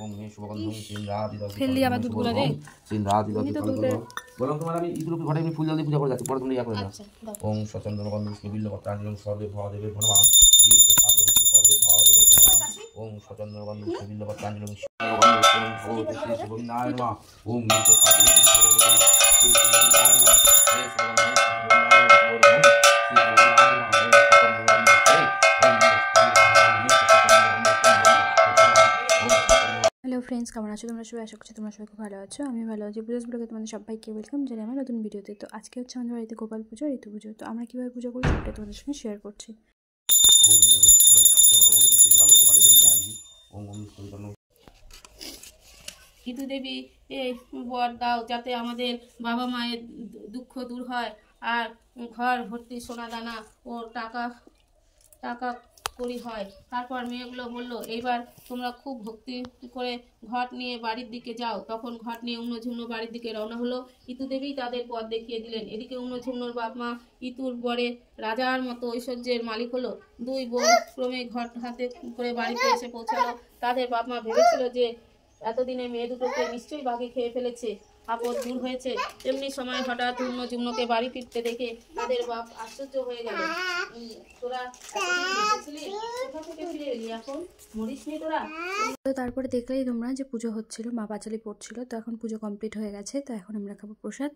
ওম হে শুভগন্ধং সিন্ধাদি দশ ফেললি আবার দুধগুলো রে সিন্ধাদি দশ বললাম তোমার আমি ইদুর ঘরে আমি ফুল জল দিয়ে পূজা করে যাচ্ছি পরে তুমি ইয়া করে না ওম সচন্দ্র গন্ধ বিষ্ণু বিল্ল পত্রাঞ্জলি সর্বে ভদেবে ভগবান এই প্রসাদ সর্বে ভদেবে ভগবান ওম সচন্দ্র গন্ধ বিষ্ণু বিল্ল পত্রাঞ্জলি ভগবতী শ্রী গোবিন্দায় নমঃ ওম এই প্রসাদ হ্যালো ফ্রেন্ডস, কেমন আছো তোমরা সবাই? আশা করছি তোমরা সবাই খুব ভালো আছো। আমি ভালো আছি। পুজোর ব্লগে তোমাদের সবাইকে ওয়েলকাম জানাই আমার নতুন ভিডিওতে। তো আজকে হচ্ছে আমাদের বাড়িতে গোপাল পুজো, ঋতু পুজো। তো আমরা কীভাবে পুজো করি সেটা তোমাদের সঙ্গে শেয়ার করছি। ঋতু দেবী বর দাও যাতে আমাদের বাবা মায়ের দুঃখ দূর হয়, আর ঘর ভর্তি সোনা দানা ও টাকা টাকা করি হয়। তারপর মেয়েগুলো বললো, এইবার তোমরা খুব ভক্তি করে ঘট নিয়ে বাড়ির দিকে যাও। তখন ঘট নিয়ে উমনো বাড়ির দিকে রওনা হলো। ইতু দেবী তাদের পথ দেখিয়ে দিলেন। এদিকে উমনোর বাপ মা ইতুর বরে রাজার মতো ঐশ্বর্যের মালিক হলো। দুই বোন ক্রমে ঘট হাতে করে বাড়িতে এসে পৌঁছালো। তাদের বাপ মা ভেবেছিল যে এতদিনে মেয়ে দুটোকে নিশ্চয়ই বাঘে খেয়ে ফেলেছে, আপদ দূর হয়েছে। এমনি সময় হঠাৎ উমনোকে বাড়ি ফিরতে দেখে তাদের বাপ আশ্চর্য হয়ে গেল। তোরা কোথা থেকে ফিরে এলি? এখন মরিসনি তোরা? তো তারপরে দেখলেই তোমরা যে পুজো হচ্ছিল, মা পাঁচালি পড়ছিল। তো এখন পুজো কমপ্লিট হয়ে গেছে। তো এখন আমরা খাবো প্রসাদ।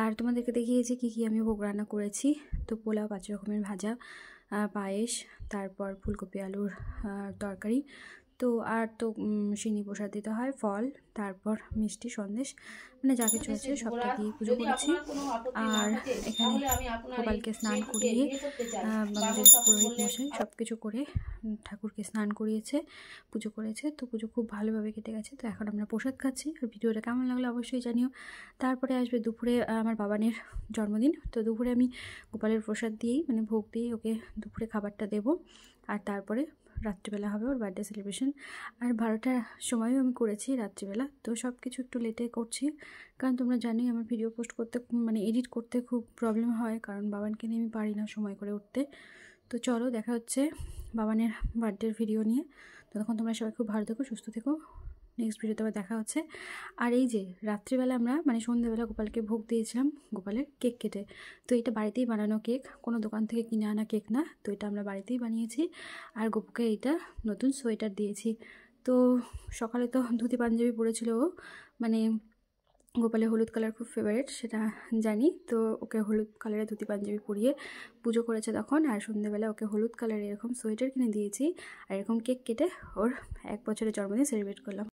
আর তোমাদেরকে দেখিয়েছি কী কী আমি ভোগ রান্না করেছি। তো পোলাও, 5 রকমের ভাজা, পায়েস, তারপর ফুলকপি আলুর তরকারি। তো আর তো সিনি প্রসাদ দিতে হয়, ফল, তারপর মিষ্টি, সন্দেশ, মানে যা কিছু আছে সবটা দিয়ে পুজো করেছি। আর এখানে গোপালকে স্নান করিয়ে আমাদের পুরোহিত মশাই সব কিছু করে ঠাকুরকে স্নান করিয়েছে, পুজো করেছে। তো পুজো খুব ভালোভাবে কেটে গেছে। তো এখন আমরা প্রসাদ খাচ্ছি। আর ভিডিওটা কেমন লাগলো অবশ্যই জানিও। তারপরে আসবে দুপুরে আমার বাবানের জন্মদিন। তো দুপুরে আমি গোপালের প্রসাদ দিয়েই, মানে ভোগ দিয়েই ওকে দুপুরে খাবারটা দেবো। আর তারপরে রাত্রিবেলা হবে ওর বার্থডে সেলিব্রেশন। আর 12টার সময়ও আমি করেছি রাত্রিবেলা। তো সব কিছু একটু লেটে করছি, কারণ তোমরা জানি আমার ভিডিও পোস্ট করতে, মানে এডিট করতে খুব প্রবলেম হয়, কারণ বাবানকে নিয়ে আমি পারি না সময় করে উঠতে। তো চলো দেখা হচ্ছে বাবানের বার্থডের ভিডিও নিয়ে। ততক্ষণ তোমরা সবাই খুব ভালো থেকো, সুস্থ থেকো। নেক্সট ভিডিওতে আবার দেখা হচ্ছে। আর এই যে রাত্রিবেলা আমরা, মানে সন্ধ্যেবেলা গোপালকে ভোগ দিয়েছিলাম গোপালের কেক কেটে। তো এটা বাড়িতেই বানানো কেক, কোনো দোকান থেকে কিনে আনা কেক না। তো এটা আমরা বাড়িতেই বানিয়েছি। আর গোপুকে এইটা নতুন সোয়েটার দিয়েছি। তো সকালে তো ধুতি পাঞ্জাবি পরেছিল ও, মানে গোপালের হলুদ কালার খুব ফেভারিট সেটা জানি। তো ওকে হলুদ কালারের ধুতি পাঞ্জাবি পরিয়ে পুজো করেছে তখন। আর সন্ধ্যেবেলা ওকে হলুদ কালারের এরকম সোয়েটার কিনে দিয়েছি, আর এরকম কেক কেটে ওর 1 বছরের জন্মদিন সেলিব্রেট করলাম।